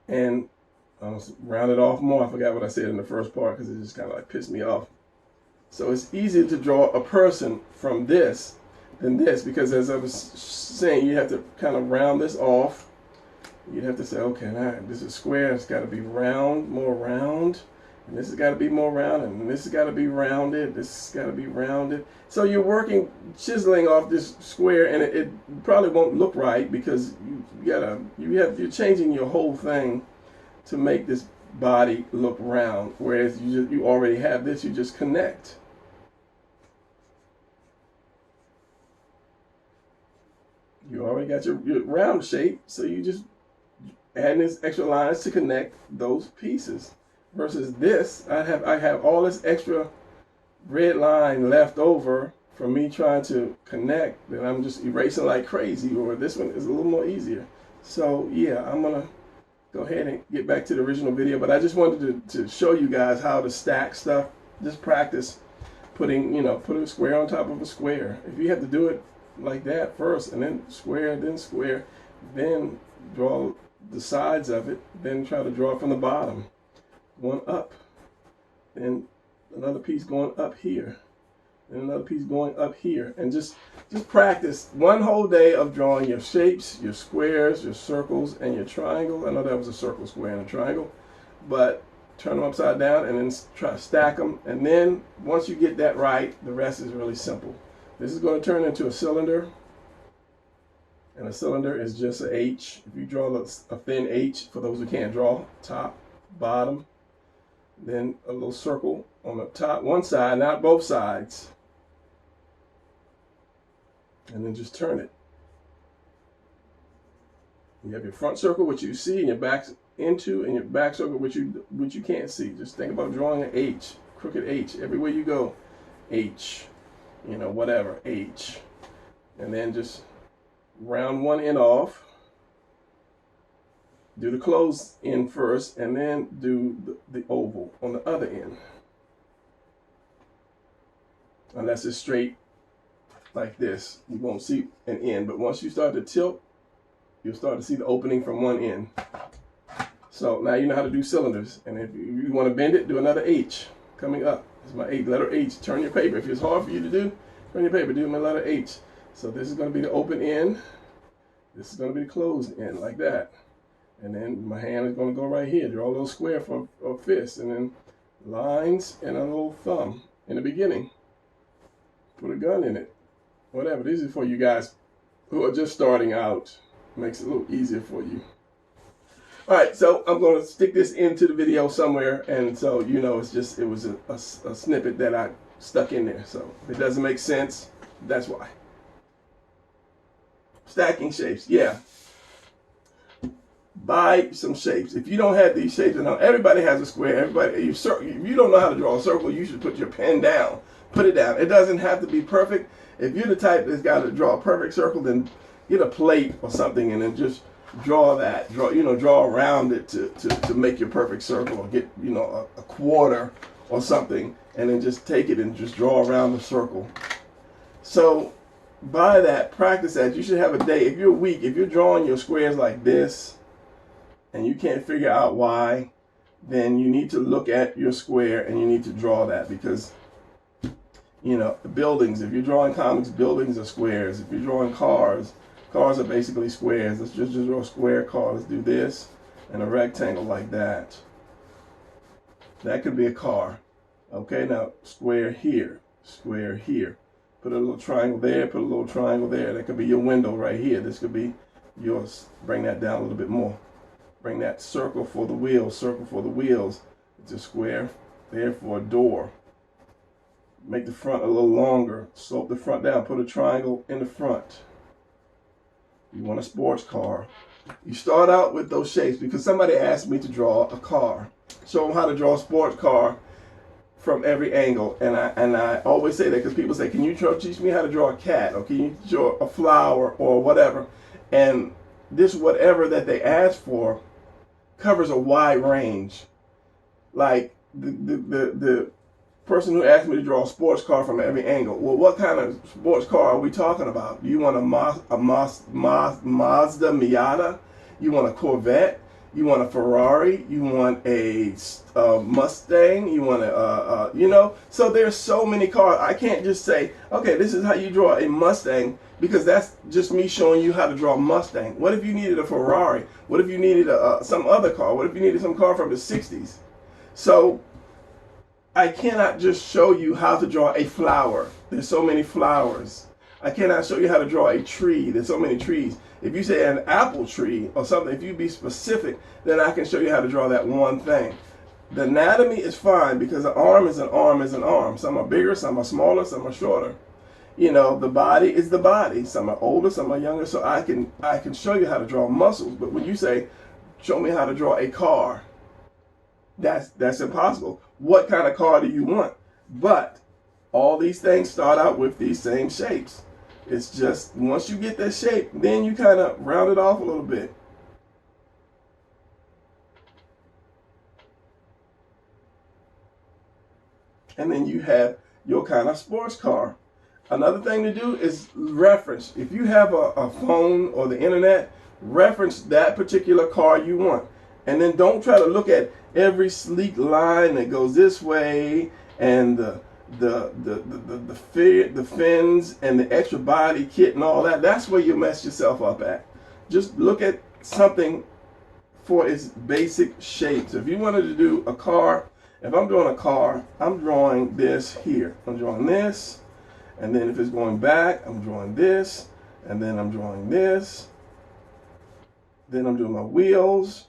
and round it off more. I forgot what I said in the first part because it just kind of like pissed me off. So it's easier to draw a person from this than this, because as I was saying, you have to kind of round this off. You'd have to say, okay, now this is square. It's got to be round, more round. And this has got to be more rounded, and this has got to be rounded, this has got to be rounded. So you're working, chiseling off this square, and it probably won't look right because you're changing your whole thing to make this body look round. Whereas you already have this, you just connect. You already got your round shape, so you just add these extra lines to connect those pieces. Versus this, I have all this extra red line left over from me trying to connect that I'm just erasing like crazy. Or this one is a little more easier. So yeah, I'm gonna go ahead and get back to the original video. But I just wanted to show you guys how to stack stuff. Just practice putting a square on top of a square. If you have to do it like that first, and then square, then draw the sides of it, then try to draw from the bottom. One up, and another piece going up here, and another piece going up here, and just practice one whole day of drawing your shapes, your squares, your circles, and your triangle. I know that was a circle, square, and a triangle, but turn them upside down and then try to stack them. And then once you get that right, the rest is really simple. This is going to turn into a cylinder, and a cylinder is just an H. If you draw a thin H, for those who can't draw, top, bottom, then a little circle on the top, one side, not both sides, and then just turn it. You have your front circle, which you see, and your back into, and your back circle, which you can't see. Just think about drawing an H, crooked H, everywhere you go, H, whatever, H, and then just round one end off. Do the closed end first, and then do the oval on the other end. Unless it's straight like this, you won't see an end. But once you start to tilt, you'll start to see the opening from one end. So now you know how to do cylinders. And if you want to bend it, do another H coming up. This is my letter H. Turn your paper. If it's hard for you to do, turn your paper. Do my letter H. So this is going to be the open end. This is going to be the closed end, like that. And then my hand is going to go right here. Draw a little square for a fist, and then lines and a little thumb in the beginning. Put a gun in it. Whatever. This is for you guys who are just starting out. Makes it a little easier for you. All right, so I'm going to stick this into the video somewhere, and so it was a snippet that I stuck in there. So if it doesn't make sense, that's why. Stacking shapes, yeah. Buy some shapes. If you don't have these shapes, and everybody has a square. If you don't know how to draw a circle, you should put your pen down. Put it down. It doesn't have to be perfect. If you're the type that's got to draw a perfect circle, then get a plate or something and then just draw that. Draw around it to make your perfect circle, or get a quarter or something, and then just take it and just draw around the circle. So buy that. Practice that. You should have a day. If you're weak, if you're drawing your squares like this, and you can't figure out why, then you need to look at your square and you need to draw that, because buildings, if you're drawing comics, buildings are squares. If you're drawing cars are basically squares. Let's just draw a square car. Let's do this and a rectangle like that. That could be a car. Okay, now square here, Put a little triangle there, put a little triangle there. That could be your window right here. This could be yours. Bring that down a little bit more. Bring that circle for the wheels, circle for the wheels. It's a square there for a door. Make the front a little longer. Slope the front down. Put a triangle in the front. You want a sports car. You start out with those shapes because somebody asked me to draw a car. Show them how to draw a sports car from every angle. And I always say that because people say, can you teach me how to draw a cat? Or can you draw a flower or whatever? And this whatever that they ask for covers a wide range. Like the person who asked me to draw a sports car from every angle. Well, what kind of sports car are we talking about? Do you want a Mazda Miata? You want a Corvette? You want a Ferrari? You want a Mustang? You want a, you know? So there's so many cars. I can't just say, okay, this is how you draw a Mustang, because that's just me showing you how to draw a Mustang. What if you needed a Ferrari? What if you needed some other car? What if you needed some car from the 60s? So I cannot just show you how to draw a flower. There's so many flowers. I cannot show you how to draw a tree. There's so many trees. If you say an apple tree or something, if you be specific, then I can show you how to draw that one thing. The anatomy is fine because an arm is an arm is an arm. Some are bigger, some are smaller, some are shorter. You know, the body is the body. Some are older, some are younger. So I can show you how to draw muscles. But when you say, show me how to draw a car, that's impossible. What kind of car do you want? But all these things start out with these same shapes. It's just once you get that shape, then you kind of round it off a little bit. And then you have your kind of sports car. Another thing to do is reference. If you have a phone or the internet, reference that particular car you want. And then don't try to look at every sleek line that goes this way and the fins and the extra body kit and all that. That's where you mess yourself up at. Just look at something for its basic shapes. If you wanted to do a car, if I'm doing a car, I'm drawing this here. I'm drawing this, and then if it's going back, I'm drawing this, and then I'm drawing this. Then I'm doing my wheels.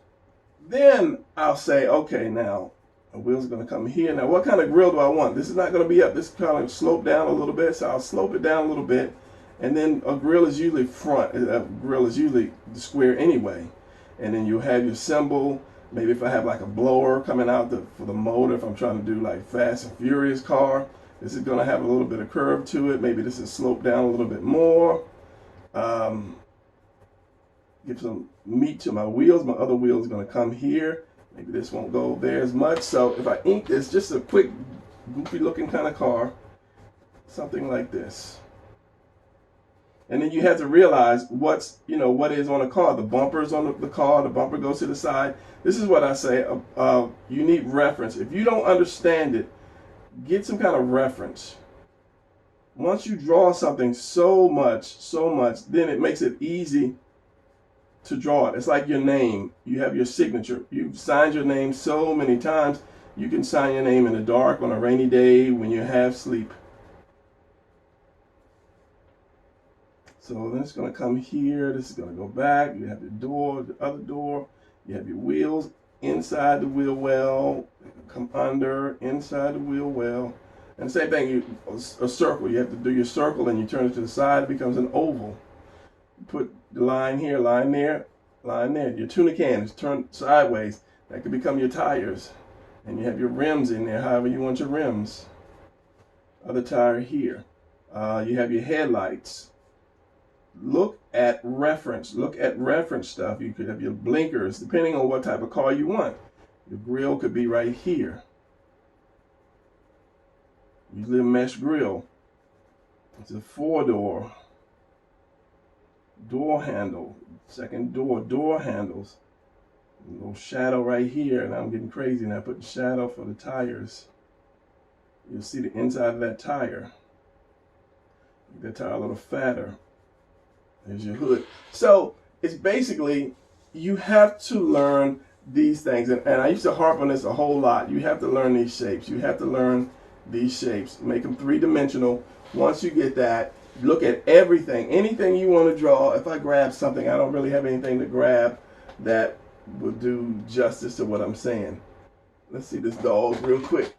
Then I'll say, okay, now the wheels are going to come here. Now, what kind of grill do I want? This is not going to be up. This is kind of slope down a little bit, so I'll slope it down a little bit. And then a grill is usually front. A grill is usually the square anyway. And then you have your symbol. Maybe if I have like a blower coming out for the motor, if I'm trying to do like Fast and Furious car, this is going to have a little bit of curve to it. Maybe this is sloped down a little bit more. Give some meat to my wheels. My other wheel is going to come here. Maybe this won't go there as much. So if I ink this, just a quick, goofy looking kind of car, something like this. And then you have to realize what is on a car. The bumper is on the car. The bumper goes to the side. This is what I say. You need reference. If you don't understand it, get some kind of reference. Once you draw something so much, then it makes it easy to draw it. It's like your name. You have your signature. You've signed your name so many times. You can sign your name in the dark on a rainy day when you're half asleep. So then it's going to come here. This is going to go back. You have your door, the other door. You have your wheels inside the wheel well. Come under, inside the wheel well. And same thing, a circle. You have to do your circle and you turn it to the side. It becomes an oval. Put the line here, line there, line there. Your tuna can is turned sideways. That could become your tires. And you have your rims in there, however you want your rims. Other tire here. You have your headlights. Look at reference. Look at reference stuff. You could have your blinkers, depending on what type of car you want. Your grill could be right here. Usually a mesh grill. It's a 4-door. Door handle, second door handles. A little shadow right here, and I'm getting crazy now. Put the shadow for the tires. You'll see the inside of that tire. Make that tire a little fatter. There's your hood. So it's basically, you have to learn these things, and I used to harp on this a whole lot. You have to learn these shapes. You have to learn these shapes. Make them 3-dimensional. Once you get that, look at everything, anything you want to draw. If I grab something, I don't really have anything to grab that will do justice to what I'm saying. Let's see this dog real quick.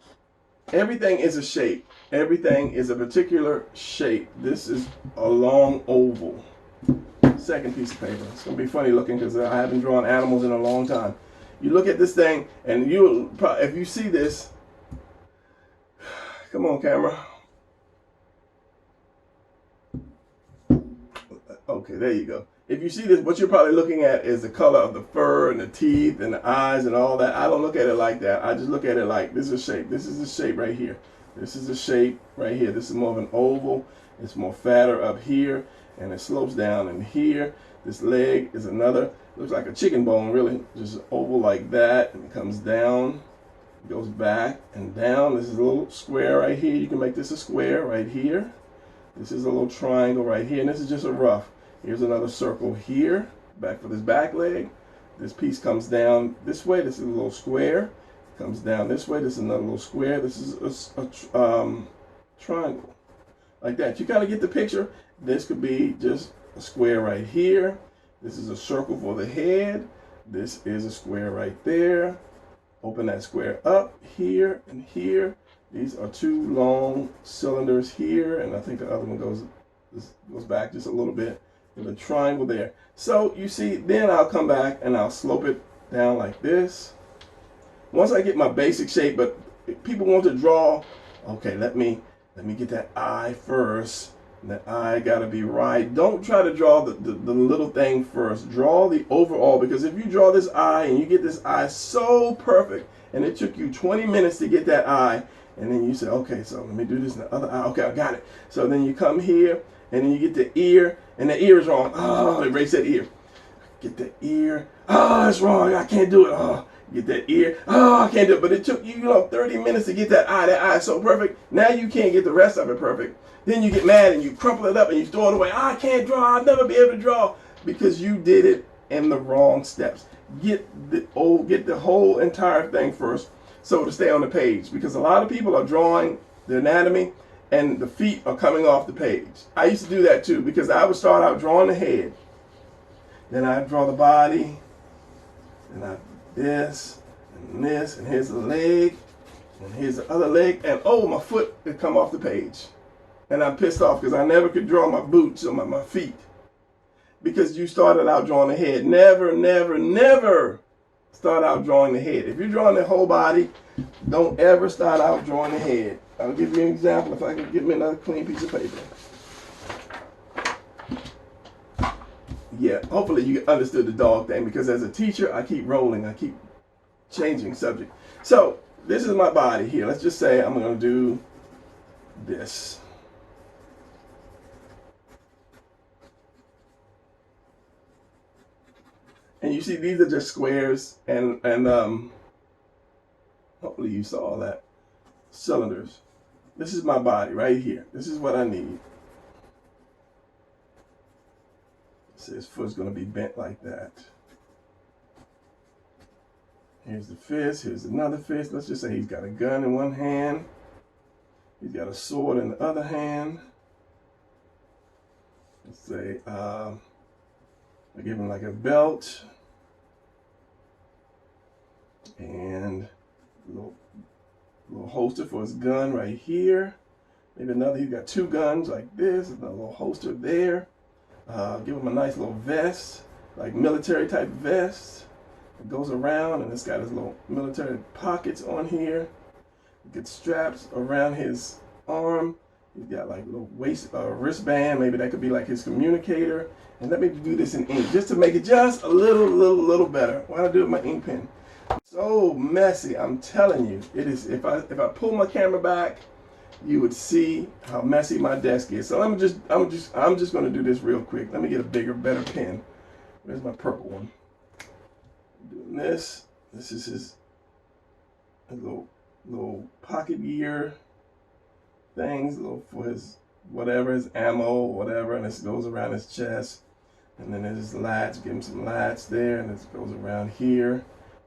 Everything is a shape. Everything is a particular shape. This is a long oval. Second piece of paper. It's going to be funny looking because I haven't drawn animals in a long time. You look at this thing, and you, if you see this, come on, camera. Okay, there you go. If you see this, what you're probably looking at is the color of the fur and the teeth and the eyes and all that. I don't look at it like that. I just look at it like this is a shape. This is the shape right here. This is the shape right here. This is more of an oval. It's more fatter up here, and it slopes down in here. This leg is another, looks like a chicken bone really, just oval like that, and it comes down, goes back and down. This is a little square right here. You can make this a square right here. This is a little triangle right here, and this is just a rough. Here's another circle here, back for this back leg. This piece comes down this way. This is a little square. Comes down this way. This is another little square. This is a triangle, like that. You kind of get the picture. This could be just a square right here. This is a circle for the head. This is a square right there. Open that square up here and here. These are two long cylinders here, and I think the other one goes back just a little bit. With a triangle there. So you see, then I'll come back and I'll slope it down like this. Once I get my basic shape, but if people want to draw, okay, let me get that eye first. That eye gotta be right. Don't try to draw the little thing first. Draw the overall, because if you draw this eye and you get this eye so perfect, and it took you 20 minutes to get that eye, and then you say, okay, so let me do this in the other eye. Okay, I got it. So then you come here, and then you get the ear, and the ear is wrong. Oh, erase that ear. Get the ear. Oh, it's wrong. I can't do it. Oh, get that ear. Oh, I can't do it. But it took you, 30 minutes to get that eye. That eye is so perfect. Now you can't get the rest of it perfect. Then you get mad and you crumple it up and you throw it away. I can't draw. I'll never be able to draw because you did it in the wrong steps. Get the whole entire thing first, so to stay on the page. Because a lot of people are drawing the anatomy and the feet are coming off the page. I used to do that too, because I would start out drawing the head. Then I'd draw the body. And I this, and here's the leg, and here's the other leg, and oh, my foot would come off the page. And I'm pissed off because I never could draw my boots or my feet. Because you started out drawing the head. Never, never, never start out drawing the head. If you're drawing the whole body, don't ever start out drawing the head. I'll give you an example if I can get me another clean piece of paper. Yeah, hopefully you understood the dog thing, because as a teacher, I keep rolling. I keep changing subject. So this is my body here. Let's just say I'm going to do this. And you see, these are just squares, and hopefully you saw that. Cylinders. This is my body right here. This is what I need. So his foot's going to be bent like that. Here's the fist. Here's another fist. Let's just say he's got a gun in one hand. He's got a sword in the other hand. Let's say I give him like a belt and a little holster for his gun right here. Maybe another, he's got two guns like this, and a little holster there. Give him a nice little vest, like military type vest. It goes around, and it's got his little military pockets on here. Get straps around his arm. He's got like a little wristband. Maybe that could be like his communicator. And let me do this in ink just to make it just a little better. Why don't I do it with my ink pen? So messy, I'm telling you. It is. If I pull my camera back, you would see how messy my desk is. So I'm just going to do this real quick. Let me get a bigger, better pen. Where's my purple one? Doing this. This is his little pocket gear things, little for his whatever, his ammo, whatever, and this goes around his chest. And then there's his lats. Give him some lats there, and this goes around here.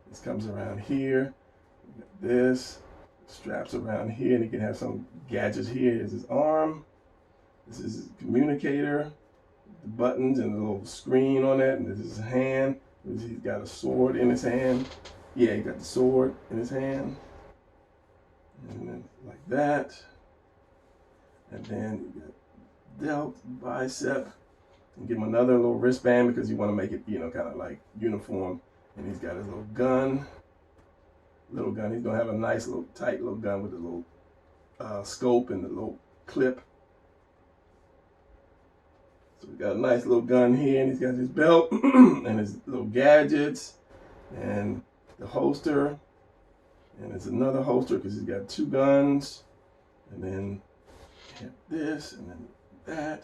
This comes around here. This straps around here, and he can have some gadgets here. Here's his arm. This is his communicator, the buttons and the little screen on it, and this is his hand. He's got a sword in his hand. Yeah, he got the sword in his hand. And then like that. And then you got delt, bicep. And give him another little wristband because you want to make it, you know, kind of like uniform. And he's got his little gun. Little gun. He's going to have a nice little tight little gun with a little scope and the little clip. So we got a nice little gun here, and he's got his belt and his little gadgets and the holster. And it's another holster because he's got 2 guns. And then this and then that.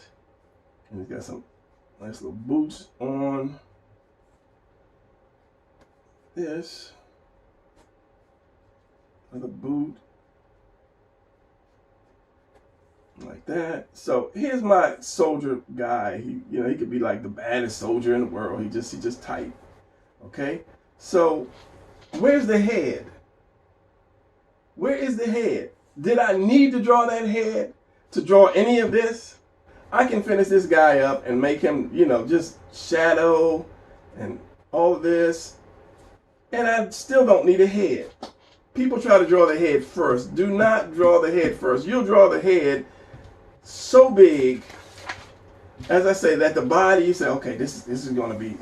And he's got some nice little boots on. This. Another boot. Like that. So here's my soldier guy. He could be like the baddest soldier in the world. He's just tight. Okay? So where's the head? Where is the head? Did I need to draw that head to draw any of this? I can finish this guy up and make him, just shadow and all of this. And I still don't need a head. People try to draw the head first. Do not draw the head first. You'll draw the head so big, as I say, that the body, you say, okay, this is going to be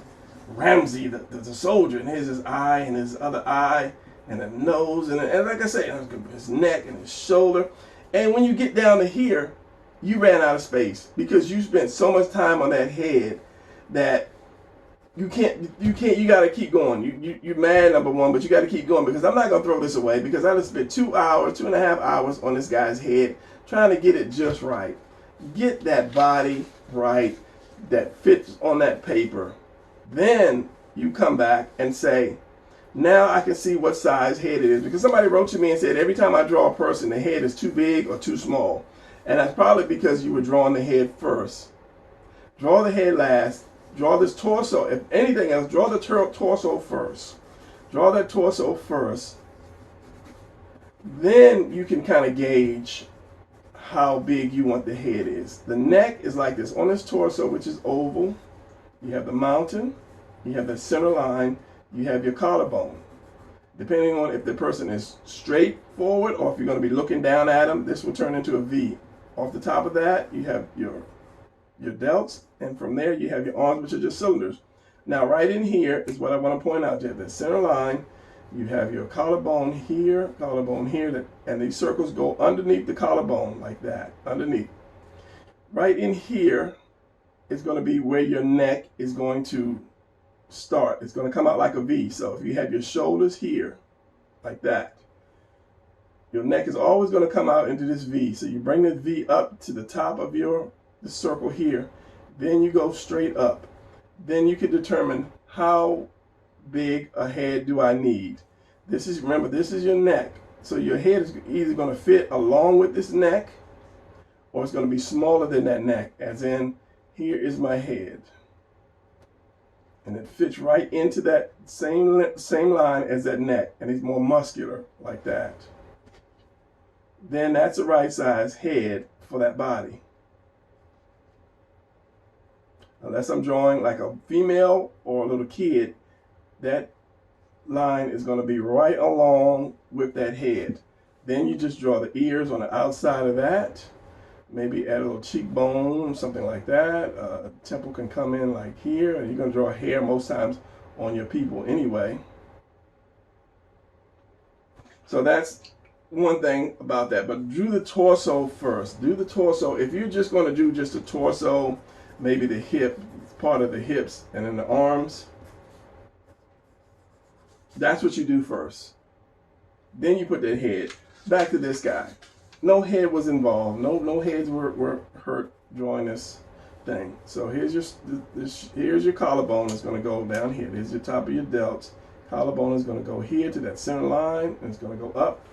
Ramsey, the soldier, and here's his eye and his other eye and the nose, and like I say, his neck and his shoulder. And when you get down to here, you ran out of space because you spent so much time on that head that you got to keep going. You're mad, number one, but you got to keep going because I'm not going to throw this away because I just spent 2.5 hours on this guy's head trying to get it just right. Get that body right that fits on that paper. Then you come back and say, now I can see what size head it is. Because somebody wrote to me and said, every time I draw a person, the head is too big or too small. And that's probably because you were drawing the head first. Draw the head last. Draw this torso. If anything else, draw the torso first. Draw that torso first. Then you can kind of gauge how big you want the head is. The neck is like this. On this torso, which is oval, you have the mountain, you have the center line, you have your collarbone. Depending on if the person is straight forward or if you're going to be looking down at them, this will turn into a V. Off the top of that, you have your delts, and from there you have your arms, which are just cylinders. Now right in here is what I want to point out. You have the center line, you have your collarbone here, and these circles go underneath the collarbone like that, underneath. Right in here is going to be where your neck is going to start. It's going to come out like a V. So if you have your shoulders here, like that, your neck is always going to come out into this V. So you bring the V up to the top of the circle here. Then you go straight up. Then you can determine how big a head do I need. Remember, this is your neck. So your head is either going to fit along with this neck or it's going to be smaller than that neck. As in, here is my head. And it fits right into that same line as that neck. And it's more muscular like that. Then that's the right size head for that body. Unless I'm drawing like a female or a little kid, that line is going to be right along with that head. Then you just draw the ears on the outside of that. Maybe add a little cheekbone, something like that. A temple can come in like here, and you're going to draw hair most times on your people anyway. So that's one thing about that. But do the torso first. Do the torso. If you're just going to do just the torso, maybe the hip, part of the hips, and then the arms, that's what you do first. Then you put that head. Back to this guy. No head was involved. No heads were hurt drawing this thing. So here's your collarbone. It's going to go down here. There's your top of your delts. Collarbone is going to go here to that center line, and it's going to go up.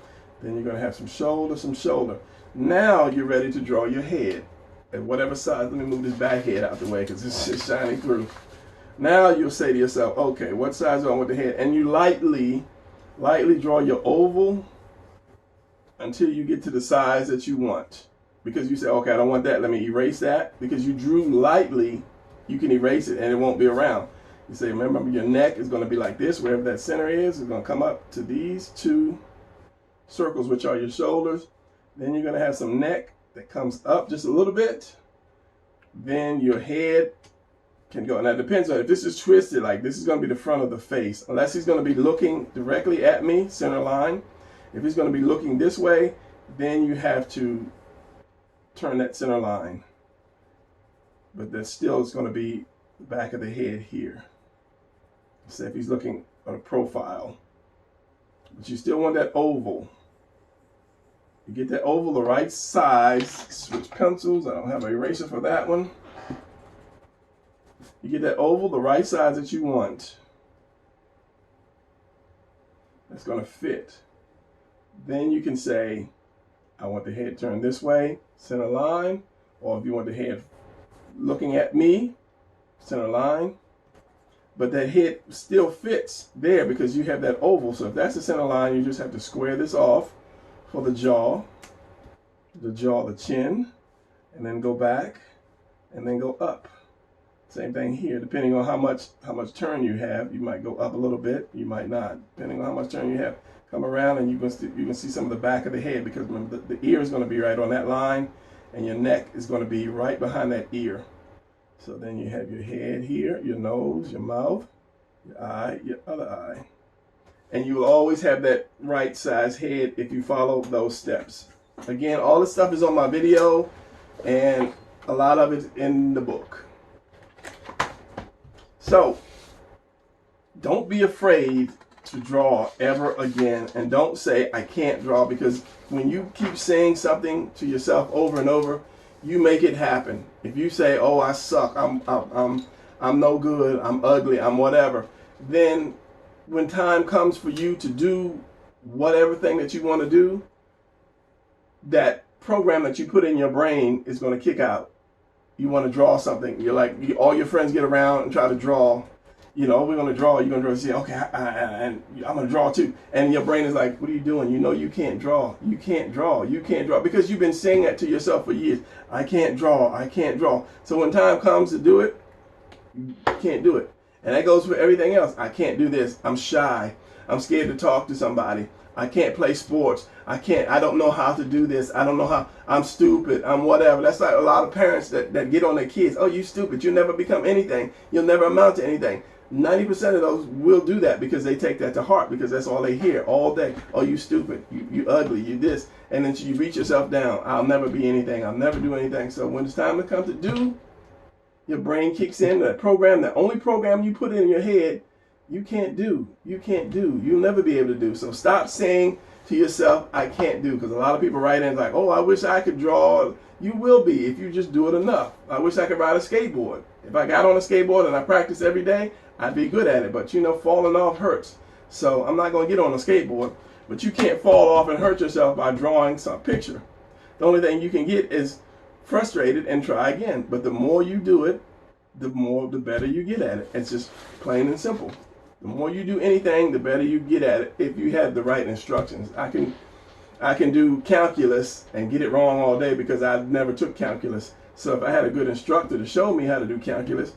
Then you're going to have some shoulder. Now you're ready to draw your head at whatever size. Let me move this back head out the way because it's just shining through. Now you'll say to yourself, okay, what size do I want the head? And you lightly draw your oval until you get to the size that you want. because you say, okay, I don't want that, let me erase that. Because you drew lightly, you can erase it and it won't be around. You say, remember, your neck is going to be like this. Wherever that center is, it's going to come up to these two circles, which are your shoulders. Then you're going to have some neck that comes up just a little bit. Then your head can go. Now it depends on if this is twisted, like this is going to be the front of the face. Unless he's going to be looking directly at me, center line. If he's going to be looking this way, then you have to turn that center line. But that still is going to be the back of the head here. So if he's looking on a profile. But you still want that oval. You get that oval the right size. Switch pencils. I don't have an eraser for that one. You get that oval the right size that you want. That's going to fit. Then you can say, I want the head turned this way, center line. Or if you want the head looking at me, center line. But that head still fits there because you have that oval. So if that's the center line, you just have to square this off for the jaw, the chin, and then go back, and then go up. Same thing here. Depending on how much turn you have, you might go up a little bit, you might not. Depending on how much turn you have, come around and you can see some of the back of the head because remember the ear is going to be right on that line, and your neck is going to be right behind that ear. So then you have your head here, your nose, your mouth, your eye, your other eye. And you will always have that right size head if you follow those steps. Again, all this stuff is on my video and a lot of it's in the book. So, don't be afraid to draw ever again, and don't say I can't draw, because when you keep saying something to yourself over and over, you make it happen. If you say, "Oh, I suck. I'm no good. I'm ugly. I'm whatever," then when time comes for you to do whatever thing that you want to do, that program that you put in your brain is going to kick out. You want to draw something. You're like, all your friends get around and try to draw. You know, we're going to draw. You're going to draw. Say, okay, and I'm going to draw too. And your brain is like, what are you doing? You know you can't draw. You can't draw. You can't draw. Because you've been saying that to yourself for years. I can't draw. I can't draw. So when time comes to do it, you can't do it. And that goes for everything else. I can't do this. I'm shy. I'm scared to talk to somebody. I can't play sports. I don't know how to do this. I don't know how. I'm stupid. I'm whatever. That's like a lot of parents that get on their kids. Oh, you stupid. You'll never become anything. You'll never amount to anything. 90% of those will do that because they take that to heart, because that's all they hear all day. Oh, you stupid. You ugly. You this. And then you beat yourself down. I'll never be anything. I'll never do anything. So when it's time to come to do, your brain kicks in. That program, the only program you put in your head, you can't do. You can't do. You'll never be able to do. So stop saying to yourself, I can't do. Because a lot of people write in like, oh, I wish I could draw. You will be if you just do it enough. I wish I could ride a skateboard. If I got on a skateboard and I practiced every day, I'd be good at it. But you know, falling off hurts. So I'm not going to get on a skateboard. But you can't fall off and hurt yourself by drawing some picture. The only thing you can get is frustrated and try again. But the more you do it, the better you get at it. It's just plain and simple. The more you do anything, the better you get at it if you have the right instructions. I can do calculus and get it wrong all day because I never took calculus. So if I had a good instructor to show me how to do calculus,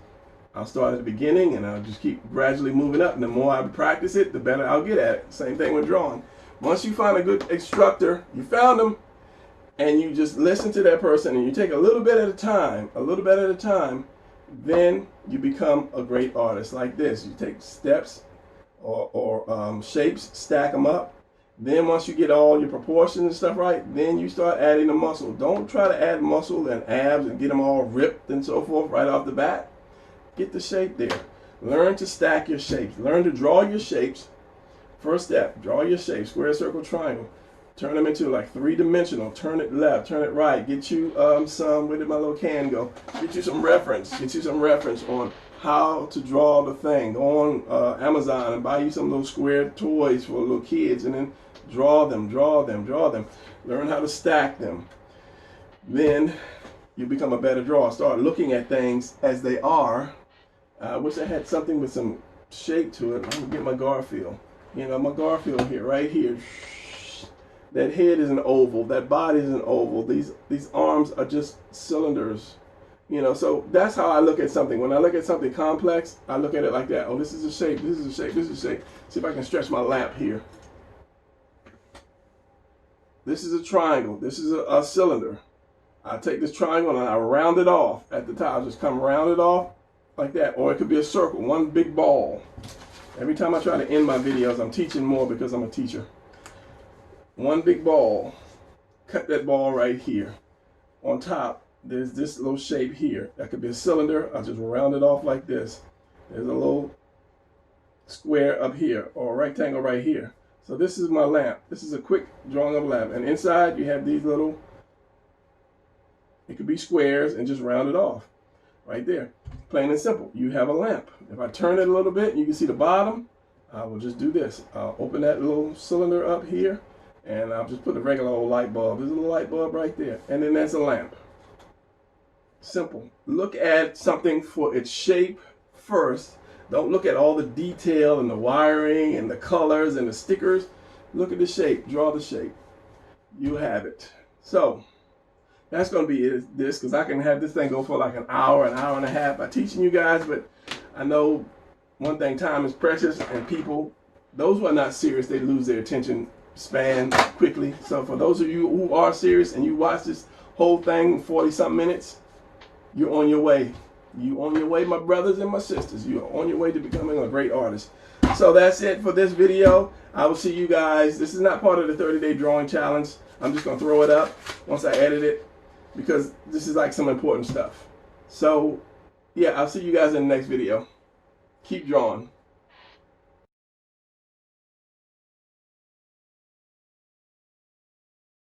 I'll start at the beginning and I'll just keep gradually moving up. And the more I practice it, the better I'll get at it. Same thing with drawing. Once you find a good instructor, you found them, and you just listen to that person and you take a little bit at a time, then you become a great artist like this. You take steps or shapes, stack them up. Then once you get all your proportions and stuff right, then you start adding the muscle. Don't try to add muscle and abs and get them all ripped and so forth right off the bat. Get the shape there. Learn to stack your shapes. Learn to draw your shapes. First step, draw your shape, square, circle, triangle. Turn them into like three-dimensional. Turn it left, turn it right. Get you some, where did my little can go? Get you some reference. Get you some reference on how to draw the thing. Go on Amazon and buy you some of those square toys for little kids, and then draw them. Learn how to stack them. Then you become a better drawer. Start looking at things as they are. I wish I had something with some shape to it. I'm gonna get my Garfield. You know, my Garfield here, right here. That head is an oval. That body is an oval. These arms are just cylinders. You know, so that's how I look at something. When I look at something complex, I look at it like that. Oh, this is a shape. This is a shape. This is a shape. See if I can stretch my lamp here. This is a triangle. This is a cylinder. I take this triangle and I round it off at the top. I just come round it off like that. Or it could be a circle, one big ball. Every time I try to end my videos, I'm teaching more because I'm a teacher. One big ball. Cut that ball right here. On top, there's this little shape here. That could be a cylinder. I'll just round it off like this. There's a little square up here, or a rectangle right here. So this is my lamp. This is a quick drawing of a lamp. And inside you have these little, it could be squares, and just round it off. Right there. Plain and simple. You have a lamp. If I turn it a little bit, you can see the bottom. I will just do this. I'll open that little cylinder up here, and I'll just put a regular old light bulb. There's a little light bulb right there. And then that's a lamp. Simple. Look at something for its shape first. Don't look at all the detail and the wiring and the colors and the stickers. Look at the shape. Draw the shape. You have it. So that's going to be this, because I can have this thing go for like an hour and a half by teaching you guys. But I know one thing, time is precious, and people, those who are not serious, they lose their attention span quickly. So for those of you who are serious and you watch this whole thing 40-something minutes, you're on your way. You're on your way, my brothers and my sisters. You're on your way to becoming a great artist. So that's it for this video. I will see you guys. This is not part of the 30-day drawing challenge. I'm just going to throw it up once I edit it, because this is like some important stuff. So yeah, I'll see you guys in the next video. Keep drawing.